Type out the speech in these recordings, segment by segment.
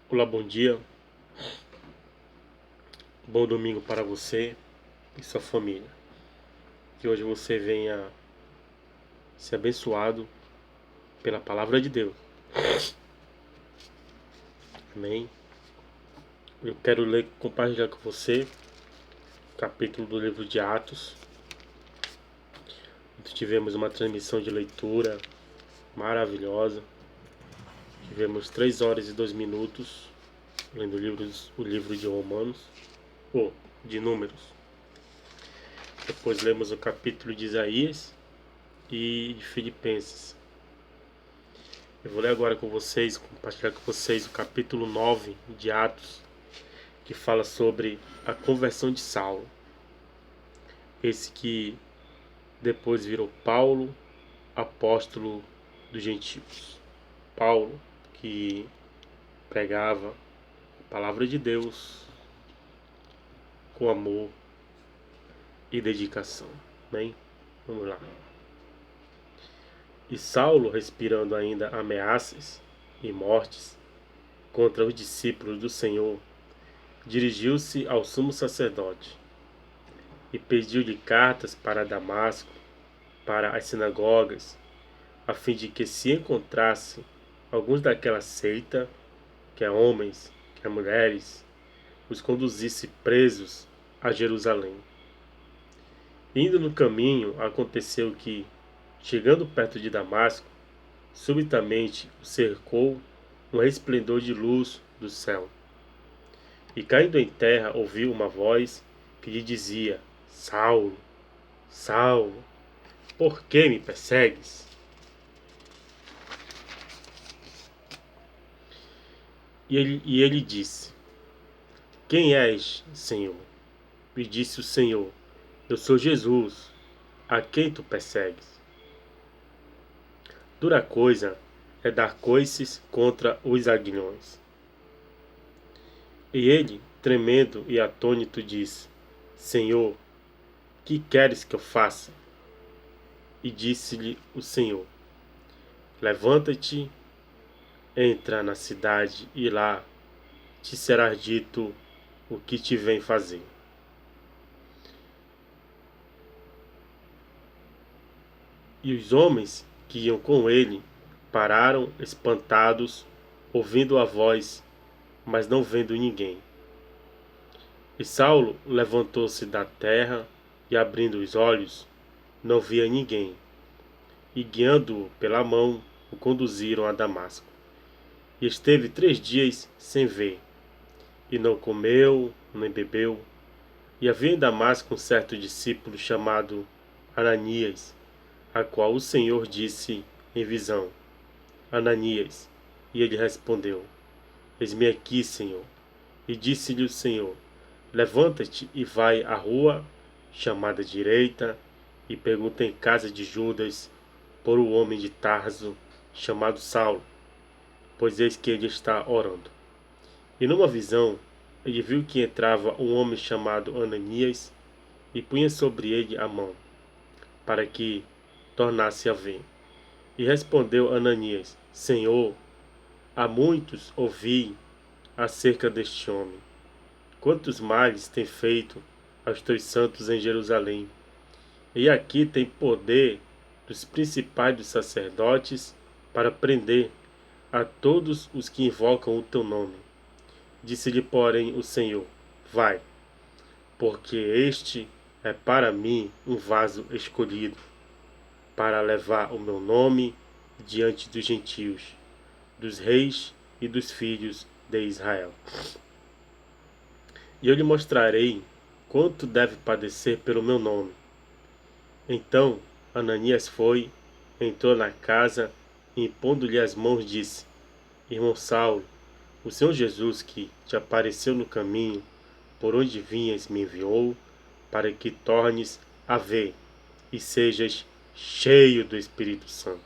Olá, bom dia, bom domingo para você e sua família. Que hoje você venha ser abençoado pela palavra de Deus. Amém. Eu quero compartilhar com você o capítulo do livro de Atos. Tivemos uma transmissão de leitura maravilhosa. Tivemos 3 horas e 2 minutos lendo o livro de Romanos, ou de Números. Depois lemos o capítulo de Isaías e de Filipenses. Eu vou ler agora com vocês, compartilhar com vocês o capítulo 9 de Atos, que fala sobre a conversão de Saulo. Esse que depois virou Paulo, apóstolo dos gentios. Paulo, que pregava a palavra de Deus com amor e dedicação. Bem, vamos lá. E Saulo, respirando ainda ameaças e mortes contra os discípulos do Senhor, dirigiu-se ao sumo sacerdote e pediu-lhe cartas para Damasco, para as sinagogas, a fim de que se encontrasse alguns daquela seita, quer homens, quer mulheres, os conduzisse presos a Jerusalém. Indo no caminho, aconteceu que, chegando perto de Damasco, subitamente o cercou um resplendor de luz do céu. E caindo em terra, ouviu uma voz que lhe dizia: Saulo, Saulo, por que me persegues? E ele disse: Quem és, Senhor? E disse o Senhor: Eu sou Jesus, a quem tu persegues. Dura coisa é dar coices contra os aguilhões. E ele, tremendo e atônito, disse: Senhor, que queres que eu faça? E disse-lhe o Senhor: Levanta-te, entra na cidade e lá te será dito o que te vem fazer. E os homens que iam com ele pararam espantados, ouvindo a voz, mas não vendo ninguém. E Saulo levantou-se da terra e, abrindo os olhos, não via ninguém. E, guiando-o pela mão, o conduziram a Damasco. E esteve 3 dias sem ver, e não comeu, nem bebeu. E havia em Damasco um certo discípulo chamado Ananias, a qual o Senhor disse em visão: Ananias. E ele respondeu: Eis-me aqui, Senhor. E disse-lhe o Senhor: Levanta-te e vai à rua chamada Direita, e pergunta em casa de Judas por um homem de Tarso chamado Saulo, pois eis que ele está orando. E numa visão ele viu que entrava um homem chamado Ananias e punha sobre ele a mão, para que tornasse a ver. E respondeu Ananias: Senhor, há muitos ouvi acerca deste homem. Quantos males tem feito aos teus santos em Jerusalém? E aqui tem poder dos principais dos sacerdotes para prender a todos os que invocam o teu nome. Disse-lhe, porém, o Senhor: Vai, porque este é para mim um vaso escolhido, para levar o meu nome diante dos gentios, dos reis e dos filhos de Israel. E eu lhe mostrarei quanto deve padecer pelo meu nome. Então Ananias foi, entrou na casa e, impondo-lhe as mãos, disse: Irmão Saulo, o Senhor Jesus, que te apareceu no caminho por onde vinhas, me enviou para que tornes a ver e sejas cheio do Espírito Santo.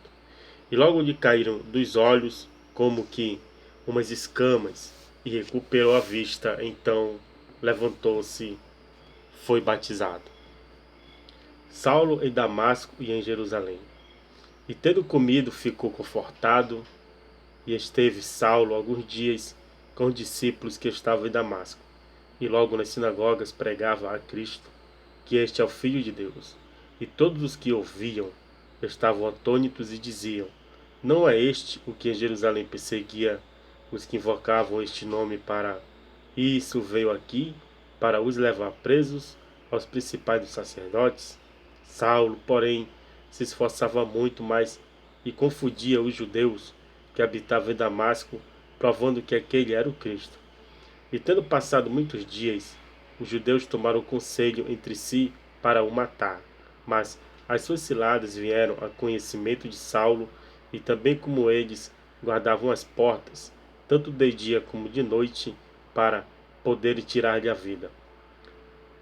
E logo lhe caíram dos olhos como que umas escamas e recuperou a vista. Então levantou-se, foi batizado. Saulo em Damasco e em Jerusalém. E tendo comido, ficou confortado, E esteve Saulo alguns dias com os discípulos que estavam em Damasco. E logo nas sinagogas pregava a Cristo, que este é o Filho de Deus. E todos os que ouviam estavam atônitos e diziam: não é este o que em Jerusalém perseguia os que invocavam este nome para... E isso veio aqui para os levar presos aos principais dos sacerdotes? Saulo, porém, se esforçava muito mais e confundia os judeus que habitavam em Damasco, provando que aquele era o Cristo. E tendo passado muitos dias, os judeus tomaram conselho entre si para o matar. Mas as suas ciladas vieram a conhecimento de Saulo, e também como eles guardavam as portas, tanto de dia como de noite, para poderem tirar-lhe a vida.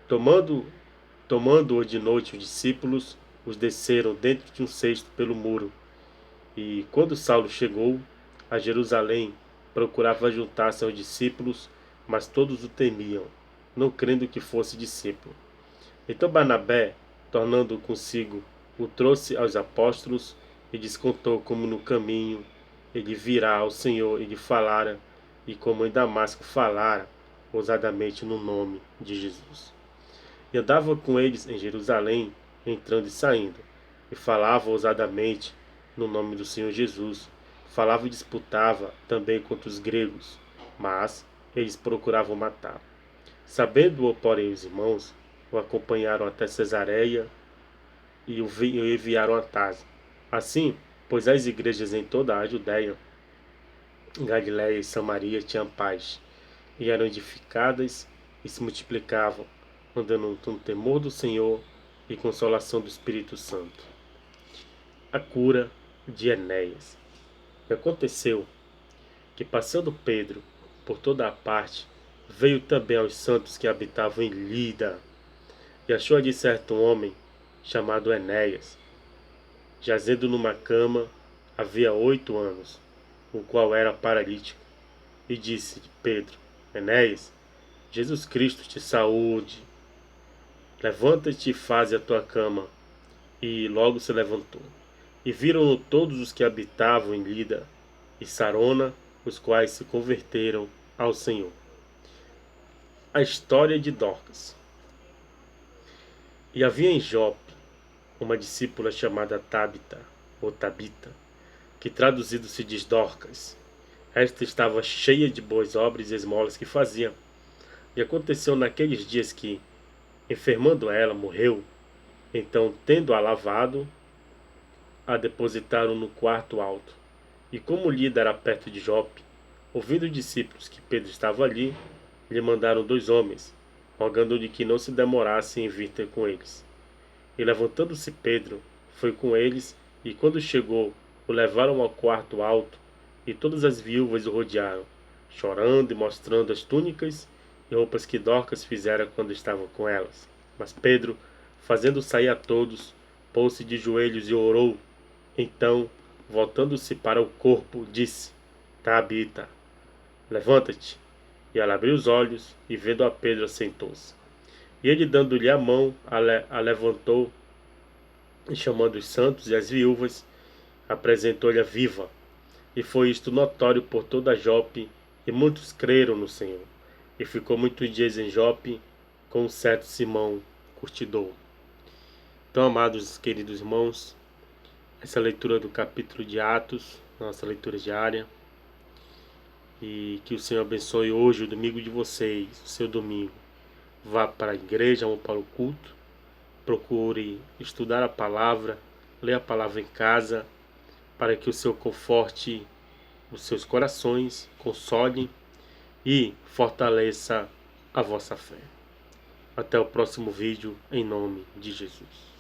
Tomando-o de noite os discípulos, os desceram dentro de um cesto pelo muro. E quando Saulo chegou a Jerusalém, procurava juntar-se aos discípulos, mas todos o temiam, não crendo que fosse discípulo. Então Barnabé, tornando-o consigo, o trouxe aos apóstolos e lhes contou como no caminho ele virá ao Senhor e lhe falara, e como em Damasco falara ousadamente no nome de Jesus. E andava com eles em Jerusalém, entrando e saindo, e falava ousadamente no nome do Senhor Jesus. Falava e disputava também contra os gregos, mas eles procuravam matá-lo. Sabendo-o, porém, os irmãos, o acompanharam até Cesareia e o enviaram a Tarso. Assim, pois as igrejas em toda a Judéia, Galiléia e Samaria tinham paz, e eram edificadas e se multiplicavam, andando no temor do Senhor e consolação do Espírito Santo. A cura de Enéas. E aconteceu que, passando Pedro por toda a parte, veio também aos santos que habitavam em Lida, e achou ali certo homem chamado Enéas, jazendo numa cama havia 8 anos, o qual era paralítico. E disse Pedro: Enéas, Jesus Cristo te saúde, levanta-te e faze a tua cama. E logo se levantou. E viram-no todos os que habitavam em Lida e Sarona, os quais se converteram ao Senhor. A história de Dorcas. E havia em Jope uma discípula chamada Tabita, ou Tabita, que traduzido se diz Dorcas. Esta estava cheia de boas obras e esmolas que fazia. E aconteceu naqueles dias que, enfermando ela, morreu. Então, tendo-a lavado, a depositaram no quarto alto. E como Lida era perto de Jope, ouvindo os discípulos que Pedro estava ali, lhe mandaram 2 homens, rogando-lhe que não se demorasse em vir ter com eles. E levantando-se Pedro, foi com eles, e quando chegou, o levaram ao quarto alto, e todas as viúvas o rodearam, chorando e mostrando as túnicas e roupas que Dorcas fizera quando estavam com elas. Mas Pedro, fazendo sair a todos, pôs-se de joelhos e orou. Então, voltando-se para o corpo, disse: Tabita, levanta-te. E ela abriu os olhos, e vendo a Pedro, assentou-se. E ele, dando-lhe a mão, a levantou, e chamando os santos e as viúvas, apresentou-lhe a viva. E foi isto notório por toda Jope, e muitos creram no Senhor. E ficou muitos dias em Jope com um certo Simão, curtidor. Então, amados queridos irmãos, essa leitura do capítulo de Atos, nossa leitura diária, e que o Senhor abençoe hoje o domingo de vocês, o seu domingo. Vá para a igreja ou para o culto, procure estudar a palavra, ler a palavra em casa, para que o Senhor conforte os seus corações, console e fortaleça a vossa fé. Até o próximo vídeo, em nome de Jesus.